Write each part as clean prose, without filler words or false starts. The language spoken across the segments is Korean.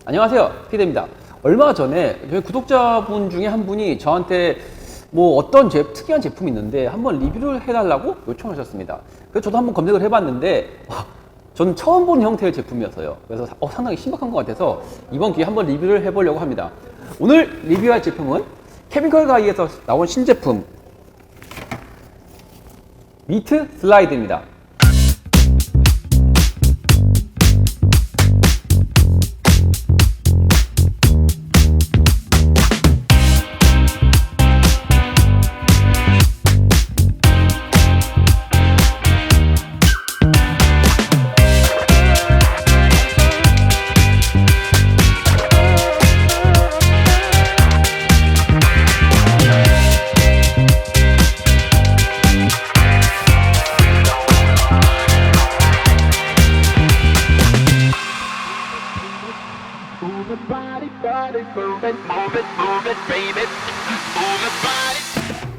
안녕하세요, 피디입니다. 얼마 전에 저희 구독자분 중에 한 분이 저한테 뭐 어떤 특이한 제품이 있는데 한번 리뷰를 해달라고 요청하셨습니다. 그래서 저도 한번 검색을 해봤는데 저는 처음 본 형태의 제품이었어요. 그래서 상당히 신박한 것 같아서 이번 기회에 한번 리뷰를 해보려고 합니다. 오늘 리뷰할 제품은 케미컬 가이에서 나온 신제품 미트 슬라이드입니다.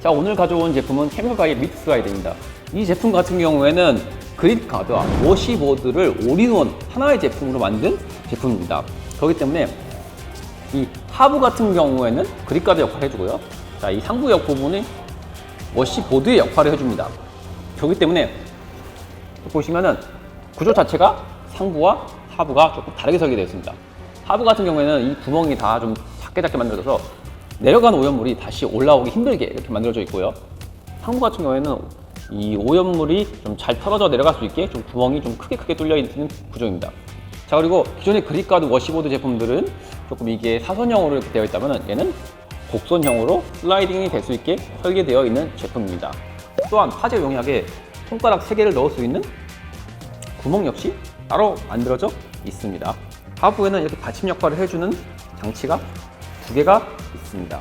자, 오늘 가져온 제품은 케미컬 가이 미트 슬라이드입니다. 이 제품 같은 경우에는 그립 가드와 워시보드를 올인원 하나의 제품으로 만든 제품입니다. 그렇기 때문에 이 하부 같은 경우에는 그립 가드 역할을 해주고요. 자, 이 상부 옆 부분이 워시보드의 역할을 해줍니다. 그렇기 때문에 보시면은 구조 자체가 상부와 하부가 조금 다르게 설계되어 있습니다. 하부 같은 경우에는 이 구멍이 다 좀 작게 만들어져서 내려간 오염물이 다시 올라오기 힘들게 이렇게 만들어져 있고요. 상부 같은 경우에는 이 오염물이 좀 잘 털어져 내려갈 수 있게 좀 구멍이 좀 크게 뚫려 있는 구조입니다. 자, 그리고 기존의 그립가드 워시보드 제품들은 조금 이게 사선형으로 이렇게 되어 있다면 얘는 곡선형으로 슬라이딩이 될 수 있게 설계되어 있는 제품입니다. 또한 화재 용이하게 손가락 3개를 넣을 수 있는 구멍 역시 따로 만들어져 있습니다. 하부에는 이렇게 받침 역할을 해주는 장치가 2개가 있습니다.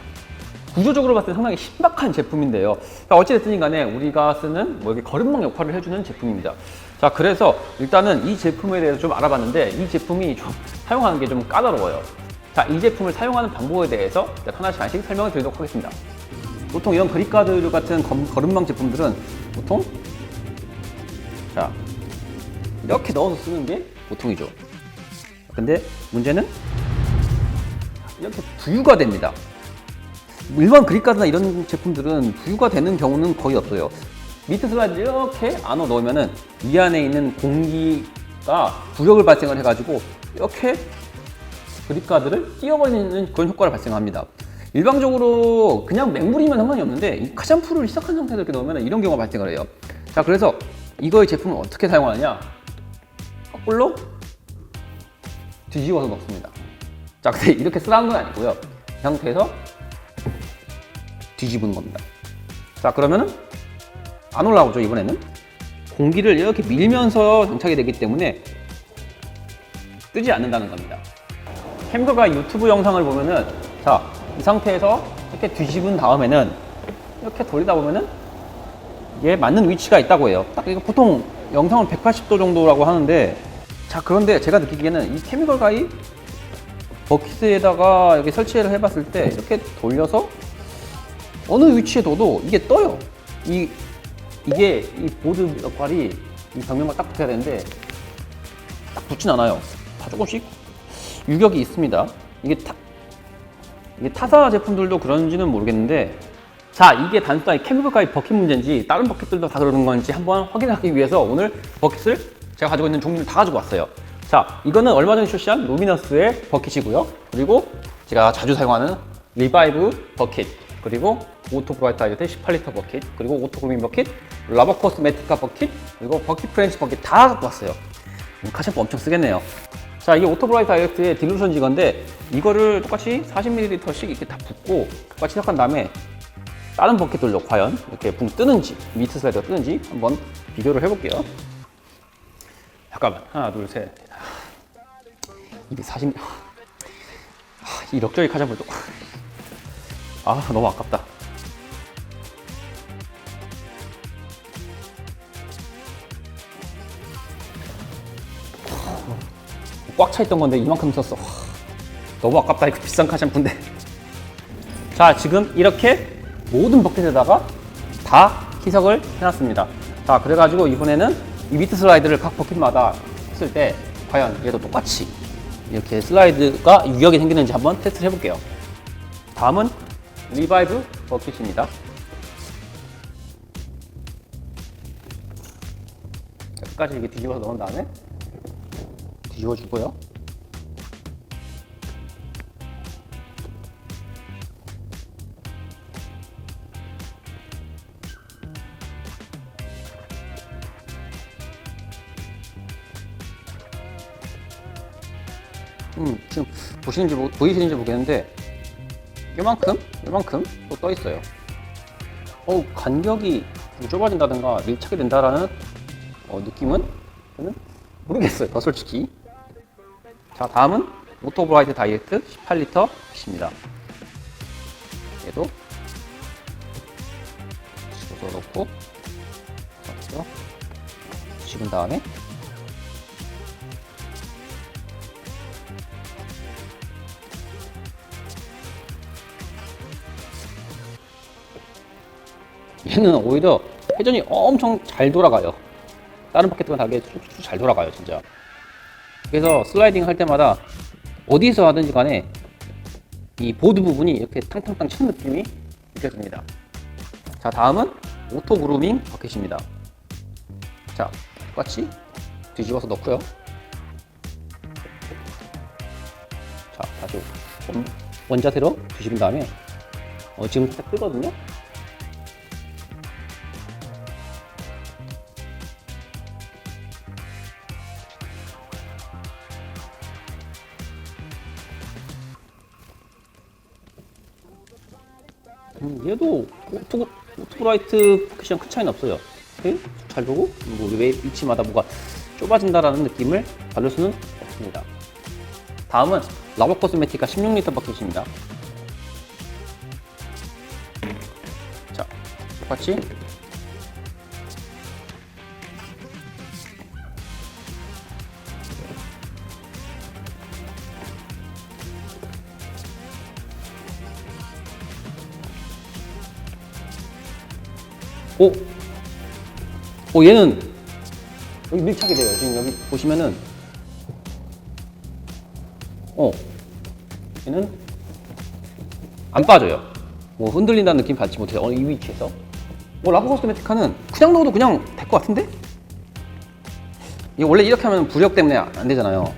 구조적으로 봤을 때 상당히 신박한 제품인데요. 어찌됐든 간에 우리가 쓰는 이렇게 거름망 역할을 해주는 제품입니다. 자, 그래서 일단은 이 제품에 대해서 좀 알아봤는데 이 제품이 좀 사용하는 게 좀 까다로워요. 자, 이 제품을 사용하는 방법에 대해서 하나씩 설명을 드리도록 하겠습니다. 보통 이런 그립가드 같은 거름망 제품들은 보통 자, 이렇게 넣어서 쓰는 게 보통이죠. 근데 문제는 이렇게 부유가 됩니다. 일반 그립가드나 이런 제품들은 부유가 되는 경우는 거의 없어요. 미트 슬라이드 이렇게 안으로 넣으면은 이 안에 있는 공기가 부력을 발생을 해가지고 이렇게 그립가드를 띄어버리는 그런 효과를 발생합니다. 일반적으로 그냥 맹물이면 상관이 없는데 이 카샴푸를 시작한 상태에서 이렇게 넣으면 이런 경우가 발생을 해요. 자, 그래서 이거의 제품을 어떻게 사용하느냐? 거꾸로 뒤집어서 넣습니다. 자, 근데 이렇게 쓰라는 건 아니고요. 이 상태에서 뒤집은 겁니다. 자, 그러면은 안 올라오죠. 이번에는 공기를 이렇게 밀면서 장착이 되기 때문에 뜨지 않는다는 겁니다. 케미컬 가이 유튜브 영상을 보면은 자, 이 상태에서 이렇게 뒤집은 다음에는 이렇게 돌리다 보면은 이게 맞는 위치가 있다고 해요. 딱 이거 보통 영상은 180도 정도라고 하는데, 자, 그런데 제가 느끼기에는 이 케미컬 가이 버킷에다가 이렇게 설치를 해봤을 때 이렇게 돌려서 어느 위치에 둬도 이게 떠요. 이게 이 보드 역할이 이 벽면과 딱 붙어야 되는데 딱 붙진 않아요. 다 조금씩 유격이 있습니다. 이게 타사 제품들도 그런지는 모르겠는데, 자, 이게 단순하게 케미컬 가이 버킷 문제인지 다른 버킷들도 다 그러는 건지 한번 확인하기 위해서 오늘 버킷을 제가 가지고 있는 종류를 다 가지고 왔어요. 자, 이거는 얼마 전에 출시한 루미너스의 버킷이고요. 그리고 제가 자주 사용하는 리바이브 버킷, 그리고 오토 브라이트 아이트 18리터 버킷, 그리고 오토 그루밍 버킷, 라버 코스메티카 버킷, 그리고 버킷 프렌치 버킷 다 갖고 왔어요. 카샴푸 엄청 쓰겠네요. 자, 이게 오토 브라이트 아이트의 딜루션 지건데 이거를 똑같이 40ml씩 이렇게 다 붓고 똑같이 시작한 다음에 다른 버킷들로 과연 이렇게 붕 뜨는지, 미트 슬라이드가 뜨는지 한번 비교를 해볼게요. 잠깐만, 하나, 둘, 셋. 240ml. 이 럭셔리 카샴푸도. 너무 아깝다. 꽉 차 있던 건데 이만큼 썼어. 너무 아깝다. 이거 비싼 카샴푸인데. 자, 지금 이렇게 모든 버킷에다가 다 희석을 해놨습니다. 자, 그래가지고 이번에는 이 미트 슬라이드를 각 버킷마다 했을 때 과연 얘도 똑같이 이렇게 슬라이드가 유격이 생기는지 한번 테스트를 해볼게요. 다음은 리바이브 버킷입니다. 끝까지 이렇게 뒤집어서 넣은 다음에 뒤집어주고요. 지금 보이시는지 모르겠는데 요만큼 또 떠 있어요. 간격이 좀 좁아진다든가 밀착이 된다라는 느낌은 저는 모르겠어요, 솔직히. 자, 다음은 오토브라이트 다이렉트 18L 핏입니다. 얘도 집어서 넣고 집은 다음에 얘는 오히려 회전이 엄청 잘 돌아가요. 다른 포켓과 다르게 잘 돌아가요, 진짜. 그래서 슬라이딩 할 때마다 어디서 하든지 간에 이 보드 부분이 이렇게 탕탕탕 치는 느낌이 느껴집니다. 자, 다음은 오토 그루밍 버킷입니다. 자, 똑같이 뒤집어서 넣고요. 자, 다시 원자세로 뒤집은 다음에 지금 살짝 뜨거든요. 얘도 오토브라이트 포켓이랑 큰 차이는 없어요. 잘 보고 뭐 위치마다 뭐가 좁아진다라는 느낌을 받을 수는 없습니다. 다음은 라버 코스메티카 16L 버킷입니다. 자, 똑같이 얘는 여기 밀착이 돼요. 지금 여기 보시면은 얘는 안 빠져요. 뭐 흔들린다는 느낌 받지 못해요. 이 위치에서. 라버 코스메티카는 그냥 넣어도 그냥 될 것 같은데? 이게 원래 이렇게 하면 부력 때문에 안 되잖아요.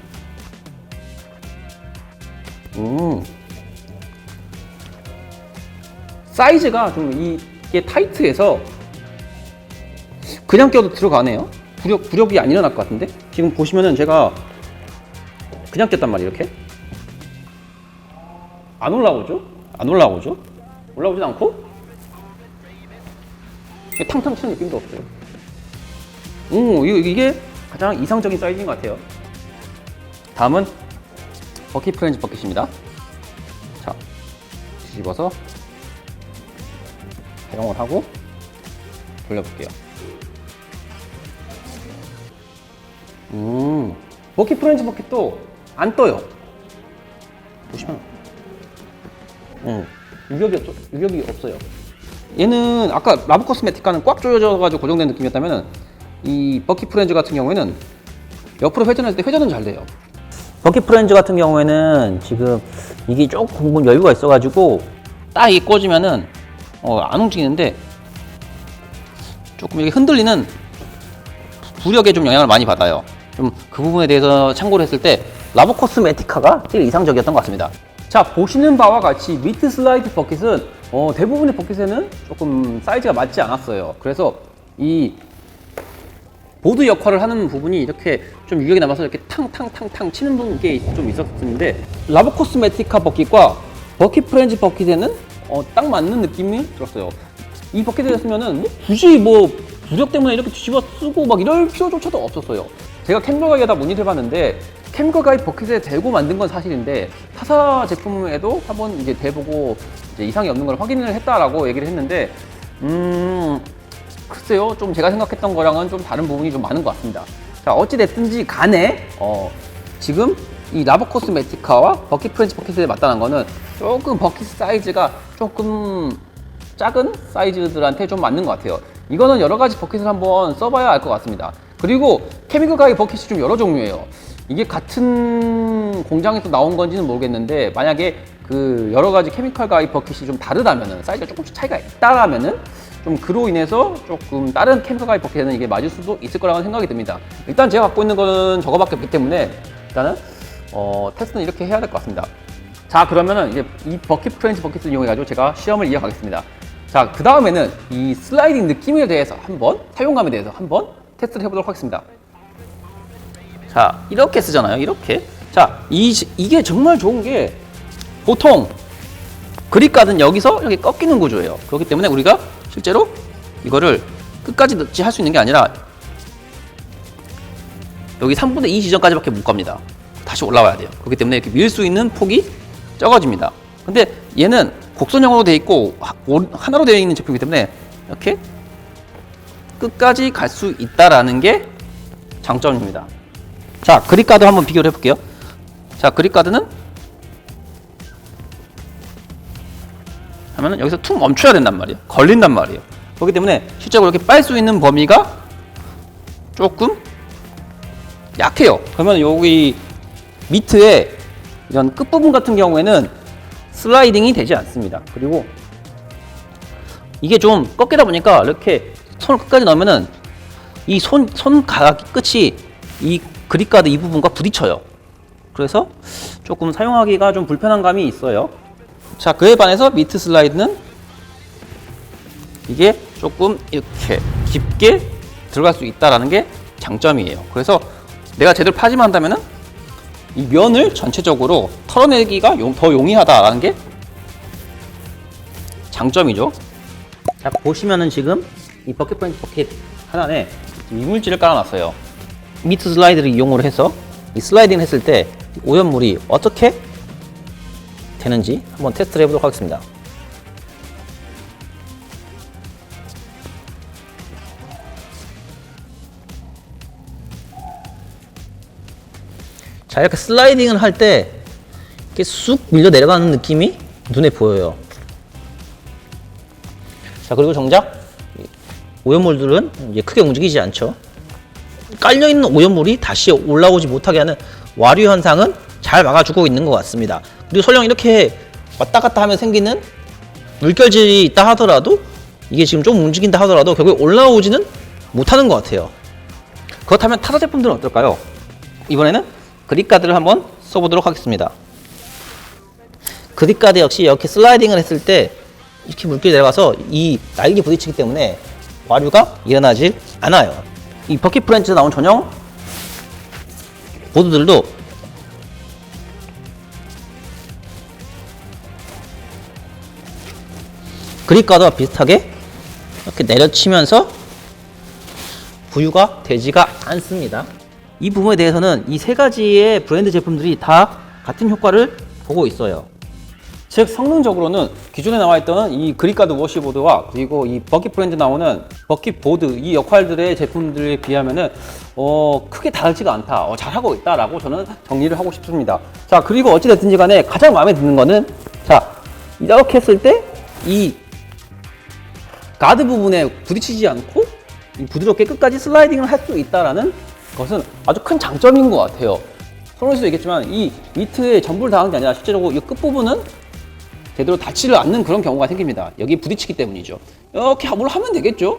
사이즈가 좀 이게 타이트해서 그냥 껴도 들어가네요. 부력이 안 일어날 것 같은데? 지금 보시면은 제가 그냥 꼈단 말이에요, 이렇게. 안 올라오죠? 올라오지도 않고? 탕탕 치는 느낌도 없어요. 이게 가장 이상적인 사이즈인 것 같아요. 다음은 버킷 프렌즈 버킷입니다. 자, 뒤집어서 사용을 하고 돌려볼게요. 버킷 프렌즈 버킷도 안 떠요. 보시면 유격이 없어요. 얘는 아까 라버 코스메티카는 꽉 조여져가지고 고정된 느낌이었다면 이 버킷 프렌즈 같은 경우에는 옆으로 회전할 때 회전은 잘 돼요. 버킷 프렌즈 같은 경우에는 지금 이게 조금 여유가 있어가지고 딱 이게 꽂으면은 안 움직이는데 조금 이렇게 흔들리는 부력에 좀 영향을 많이 받아요. 좀 그 부분에 대해서 참고를 했을 때 라버 코스메티카가 제일 이상적이었던 것 같습니다. 자, 보시는 바와 같이 미트 슬라이드 버킷은 대부분의 버킷에는 조금 사이즈가 맞지 않았어요. 그래서 이 보드 역할을 하는 부분이 이렇게 좀 유격이 남아서 이렇게 탕탕탕탕 치는 게 좀 있었는데 라버 코스메티카 버킷과 버킷 프렌즈 버킷에는 딱 맞는 느낌이 들었어요. 이 버킷이었으면은 굳이 부력 때문에 이렇게 뒤집어 쓰고 막 이럴 필요조차도 없었어요. 제가 캠거가이에다 문의를 해봤는데 캠거가이 버킷에 대고 만든 건 사실인데 타사 제품에도 한번 이제 대보고 이제 이상이 없는 걸 확인을 했다라고 얘기를 했는데 글쎄요, 좀 제가 생각했던 거랑은 좀 다른 부분이 좀 많은 것 같습니다. 자, 어찌 됐든지 간에 지금 이 라버 코스메티카와 버킷 프렌즈 버킷에 맞다는 거는 조금 버킷 사이즈가 조금 작은 사이즈들한테 좀 맞는 것 같아요. 이거는 여러 가지 버킷을 한번 써봐야 알 것 같습니다. 그리고 케미컬 가이 버킷이 좀 여러 종류예요. 이게 같은 공장에서 나온 건지는 모르겠는데 만약에 그 여러 가지 케미컬 가입 버킷이 좀 다르다면은 사이즈가 조금씩 차이가 있다라면은 좀 그로 인해서 조금 다른 케미컬 가입 버킷에는 이게 맞을 수도 있을 거라고 생각이 듭니다. 일단 제가 갖고 있는 거는 저거밖에 없기 때문에 일단은 테스트는 이렇게 해야 될 것 같습니다. 자, 그러면은 이제 이 버킷 프렌치 버킷을 이용해 가지고 제가 시험을 이어가겠습니다. 자, 그 다음에는 이 슬라이딩 느낌에 대해서 한번, 사용감에 대해서 한번 테스트를 해보도록 하겠습니다. 자, 이렇게 쓰잖아요. 이렇게. 자, 이게 정말 좋은 게 보통 그립가드는 여기서 이렇게 꺾이는 구조예요. 그렇기 때문에 우리가 실제로 이거를 끝까지 넣지 할 수 있는 게 아니라 여기 3분의 2 지점까지밖에 못 갑니다. 다시 올라와야 돼요. 그렇기 때문에 이렇게 밀 수 있는 폭이 적어집니다. 근데 얘는 곡선형으로 되어 있고 하나로 되어 있는 제품이기 때문에 이렇게 끝까지 갈 수 있다라는 게 장점입니다. 자, 그립가드 한번 비교를 해볼게요. 자, 그립가드는 하면은 여기서 툭 멈춰야 된단 말이에요. 걸린단 말이에요. 그렇기 때문에 실제로 이렇게 빨 수 있는 범위가 조금 약해요. 그러면 여기 미트에 이런 끝부분 같은 경우에는 슬라이딩이 되지 않습니다. 그리고 이게 좀 꺾이다 보니까 이렇게 손을 끝까지 넣으면은 이 손가락 끝이 이 그립가드 이 부분과 부딪혀요. 그래서 조금 사용하기가 좀 불편한 감이 있어요. 자, 그에 반해서 미트 슬라이드는 이게 조금 이렇게 깊게 들어갈 수 있다는 게 장점이에요. 그래서 내가 제대로 파지만 한다면은 이 면을 전체적으로 털어내기가 더 용이하다라는 게 장점이죠. 자, 보시면은 지금 이 버킷 프렌치 버킷 하나에 이물질을 깔아놨어요. 미트 슬라이드를 이용을 해서 이 슬라이딩을 했을 때 오염물이 어떻게 되는지 한번 테스트를 해보도록 하겠습니다. 자, 이렇게 슬라이딩을 할 때 이렇게 쑥 밀려 내려가는 느낌이 눈에 보여요. 자, 그리고 정작 오염물들은 이제 크게 움직이지 않죠. 깔려있는 오염물이 다시 올라오지 못하게 하는 와류 현상은 잘 막아주고 있는 것 같습니다. 그리고 설령 이렇게 왔다 갔다 하면 생기는 물결질이 있다 하더라도 이게 지금 좀 움직인다 하더라도 결국에 올라오지는 못하는 것 같아요. 그렇다면 타사 제품들은 어떨까요? 이번에는 그립가드를 한번 써보도록 하겠습니다. 그립가드 역시 이렇게 슬라이딩을 했을 때 이렇게 물결이 내려가서 이 날개 부딪히기 때문에 와류가 일어나질 않아요. 이 버킷 프렌치에서 나온 전용 보드들도 그립가드와 비슷하게 이렇게 내려치면서 부유가 되지가 않습니다. 이 부분에 대해서는 이 세 가지의 브랜드 제품들이 다 같은 효과를 보고 있어요. 즉 성능적으로는 기존에 나와있던 이 그립가드 워시보드와 그리고 이 버킷 브랜드 나오는 버킷 보드 이 역할들의 제품들에 비하면은 크게 다르지가 않다, 잘하고 있다라고 저는 정리를 하고 싶습니다. 자, 그리고 어찌됐든지 간에 가장 마음에 드는 거는 자, 이렇게 했을 때 이 가드 부분에 부딪히지 않고 부드럽게 끝까지 슬라이딩을 할 수 있다라는 것은 아주 큰 장점인 것 같아요. 설명할 있겠지만 이 미트에 전부를 당한 게 아니라 실제로 이 끝부분은 제대로 닿지를 않는 그런 경우가 생깁니다. 여기 부딪히기 때문이죠. 이렇게 뭘 하면 되겠죠.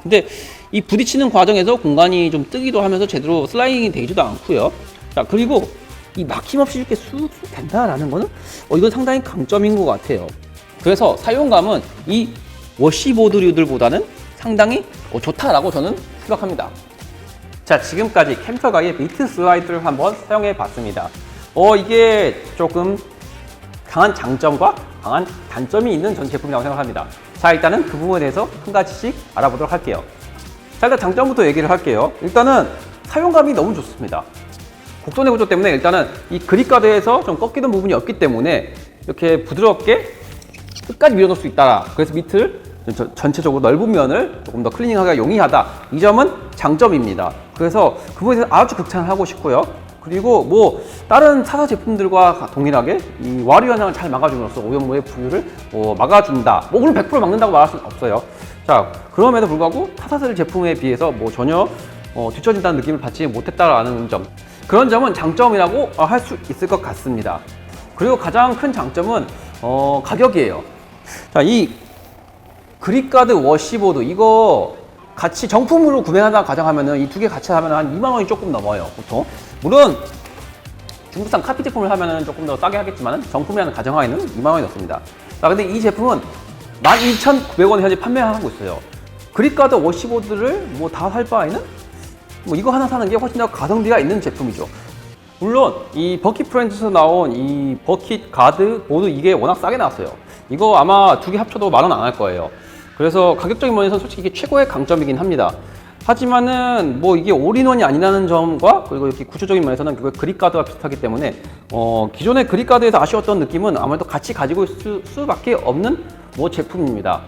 근데 이 부딪히는 과정에서 공간이 좀 뜨기도 하면서 제대로 슬라이딩이 되지도 않고요. 자, 그리고 이 막힘없이 이렇게 쑥쑥 된다라는 거는 이건 상당히 강점인 것 같아요. 그래서 사용감은 이 워시보드류들보다는 상당히 좋다라고 저는 생각합니다. 자, 지금까지 캠퍼가의 미트 슬라이드를 한번 사용해 봤습니다. 이게 조금 강한 장점과 강한 단점이 있는 전 제품이라고 생각합니다. 자, 일단은 그 부분에 대해서 한 가지씩 알아보도록 할게요. 자, 일단 장점부터 얘기를 할게요. 일단은 사용감이 너무 좋습니다. 곡선의 구조 때문에 일단은 이 그립가드에서 좀 꺾이던 부분이 없기 때문에 이렇게 부드럽게 끝까지 밀어넣을 수 있다. 그래서 밑을 전체적으로 넓은 면을 조금 더 클리닝하기가 용이하다. 이 점은 장점입니다. 그래서 그 부분에 대해서 아주 극찬을 하고 싶고요. 그리고 뭐 다른 타사 제품들과 동일하게 이 와류 현상을 잘 막아줌으로써 오염물의 부유를 막아준다. 물론 100% 막는다고 말할 수는 없어요. 자, 그럼에도 불구하고 타사셀 제품에 비해서 전혀 뒤처진다는 느낌을 받지 못했다라는 점. 그런 점은 장점이라고 할 수 있을 것 같습니다. 그리고 가장 큰 장점은 가격이에요. 자, 이 그립가드 워시보드 이거 같이 정품으로 구매한다 가정하면은 이 두 개 같이 하면 한 2만 원이 조금 넘어요, 보통. 물론 중국산 카피 제품을 하면은 조금 더 싸게 하겠지만 정품이라는 가정하에는 2만 원이 넘습니다. 자, 근데 이 제품은 12,900원에 현재 판매하고 있어요. 그립가드 워시보드를 뭐 다 살 바에는 뭐 이거 하나 사는 게 훨씬 더 가성비가 있는 제품이죠. 물론 이 버킷 프렌즈에서 나온 이 버킷 가드 보드 이게 워낙 싸게 나왔어요. 이거 아마 두 개 합쳐도 10,000원 안 할 거예요. 그래서 가격적인 면에서 솔직히 이게 최고의 강점이긴 합니다. 하지만은 뭐 이게 올인원이 아니라는 점과 그리고 이렇게 구조적인 면에서는 그립가드와 비슷하기 때문에 기존의 그립가드에서 아쉬웠던 느낌은 아무래도 같이 가지고 있을 수밖에 없는 뭐 제품입니다.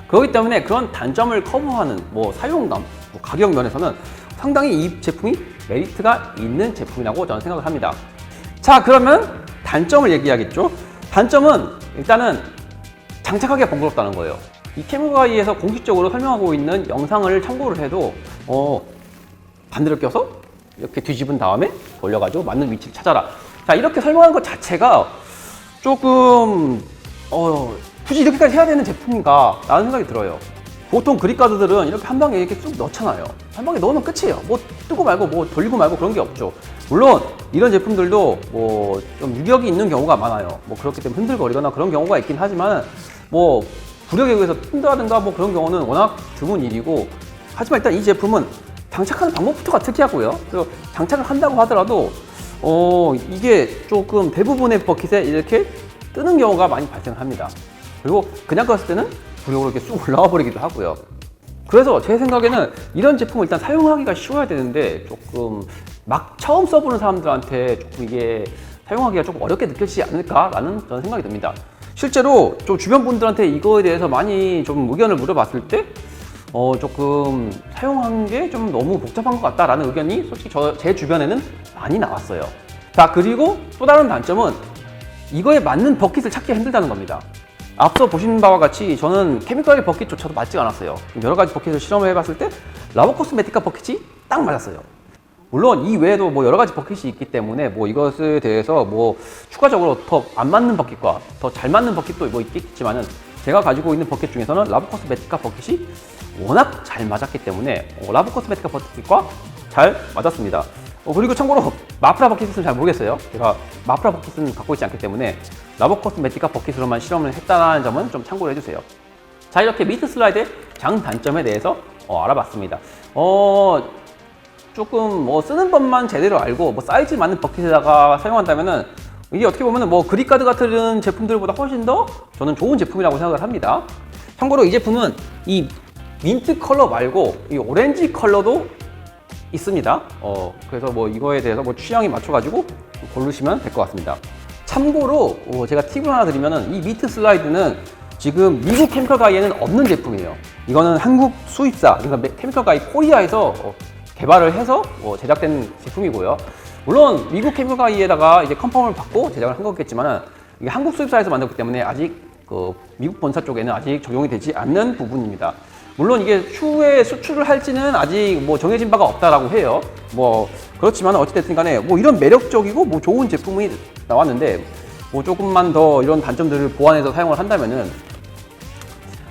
그렇기 때문에 그런 단점을 커버하는 뭐 사용감, 뭐 가격 면에서는 상당히 이 제품이 메리트가 있는 제품이라고 저는 생각을 합니다. 자, 그러면 단점을 얘기하겠죠. 단점은 일단은 장착하기가 번거롭다는 거예요. 이 캠가이에서 공식적으로 설명하고 있는 영상을 참고를 해도 반대로 껴서 이렇게 뒤집은 다음에 돌려가지고 맞는 위치를 찾아라. 자, 이렇게 설명하는 것 자체가 조금 굳이 이렇게까지 해야 되는 제품인가 라는 생각이 들어요. 보통 그립가드들은 이렇게 한 방에 이렇게 쭉 넣잖아요. 한 방에 넣으면 끝이에요. 뭐 뜨고 말고 뭐 돌리고 말고 그런 게 없죠. 물론 이런 제품들도 뭐 좀 유격이 있는 경우가 많아요. 뭐 그렇기 때문에 흔들거리거나 그런 경우가 있긴 하지만 뭐 부력에 의해서 튼다든가 뭐 그런 경우는 워낙 드문 일이고, 하지만 일단 이 제품은 장착하는 방법부터가 특이하고요. 그래서 장착을 한다고 하더라도 이게 조금 대부분의 버킷에 이렇게 뜨는 경우가 많이 발생을 합니다. 그리고 그냥 껐을 때는 부력으로 이렇게 쑥 올라와 버리기도 하고요. 그래서 제 생각에는 이런 제품을 일단 사용하기가 쉬워야 되는데 조금 막 처음 써보는 사람들한테 조금 이게 사용하기가 조금 어렵게 느껴지지 않을까라는 저는 생각이 듭니다. 실제로 좀 주변 분들한테 이거에 대해서 많이 좀 의견을 물어봤을 때 조금 사용한 게 좀 너무 복잡한 것 같다라는 의견이 솔직히 제 주변에는 많이 나왔어요. 자, 그리고 또 다른 단점은 이거에 맞는 버킷을 찾기가 힘들다는 겁니다. 앞서 보신 바와 같이 저는 케미컬 버킷조차도 맞지가 않았어요. 여러 가지 버킷을 실험을 해봤을 때 라보코스메티카 버킷이 딱 맞았어요. 물론 이 외에도 뭐 여러 가지 버킷이 있기 때문에 뭐 이것에 대해서 뭐 추가적으로 더 안 맞는 버킷과 더 잘 맞는 버킷도 뭐 있겠지만은 제가 가지고 있는 버킷 중에서는 라보코스메티카 버킷이 워낙 잘 맞았기 때문에 라보코스메티카 버킷과 잘 맞았습니다. 그리고 참고로 마프라 버킷은 잘 모르겠어요. 제가 마프라 버킷은 갖고 있지 않기 때문에 라보코스메티카 버킷으로만 실험을 했다는 점은 좀 참고를 해주세요. 자, 이렇게 미트 슬라이드의 장단점에 대해서 알아봤습니다. 조금 뭐 쓰는 법만 제대로 알고 뭐 사이즈 맞는 버킷에다가 사용한다면은 이게 어떻게 보면은 뭐 그립가드 같은 제품들보다 훨씬 더 저는 좋은 제품이라고 생각을 합니다. 참고로 이 제품은 이 민트 컬러 말고 이 오렌지 컬러도 있습니다. 그래서 뭐 이거에 대해서 뭐 취향에 맞춰가지고 고르시면 될 것 같습니다. 참고로 제가 팁을 하나 드리면은 이 미트 슬라이드는 지금 미국 케미컬 가이에는 없는 제품이에요. 이거는 한국 수입사, 그러니까 케미컬 가이 코리아에서 개발을 해서 제작된 제품이고요. 물론 미국 케미컬 가이에다가 이제 컨펌을 받고 제작을 한 거겠지만은 이게 한국 수입사에서 만들었기 때문에 아직 미국 본사 쪽에는 아직 적용이 되지 않는 부분입니다. 물론 이게 추후에 수출을 할지는 아직 뭐 정해진 바가 없다라고 해요. 뭐 그렇지만 어찌됐든 간에 뭐 이런 매력적이고 뭐 좋은 제품이 나왔는데 뭐 조금만 더 이런 단점들을 보완해서 사용을 한다면은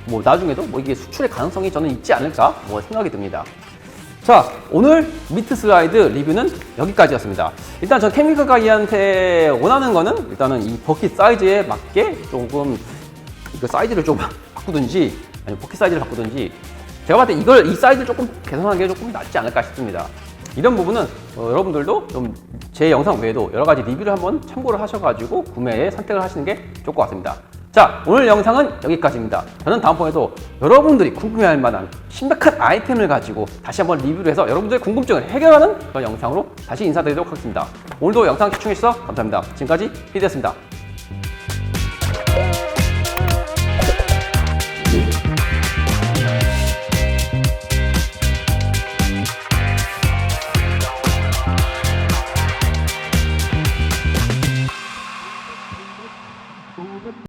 뭐 나중에도 뭐 이게 수출의 가능성이 저는 있지 않을까 뭐 생각이 듭니다. 자, 오늘 미트 슬라이드 리뷰는 여기까지였습니다. 일단 저 케미컬 가이한테 원하는 거는 일단은 이 버킷 사이즈에 맞게 조금 이거 사이즈를 좀 바꾸든지 아니면 버킷 사이즈를 바꾸든지 제가 봤을 때 이 사이즈를 조금 개선하는 게 조금 낫지 않을까 싶습니다. 이런 부분은 여러분들도 좀 제 영상 외에도 여러 가지 리뷰를 한번 참고를 하셔가지고 구매에 선택을 하시는 게 좋을 것 같습니다. 자, 오늘 영상은 여기까지입니다. 저는 다음번에도 여러분들이 궁금해할 만한 신박한 아이템을 가지고 다시 한번 리뷰를 해서 여러분들의 궁금증을 해결하는 그런 영상으로 다시 인사드리도록 하겠습니다. 오늘도 영상 시청해주셔서 감사합니다. 지금까지 피디였습니다.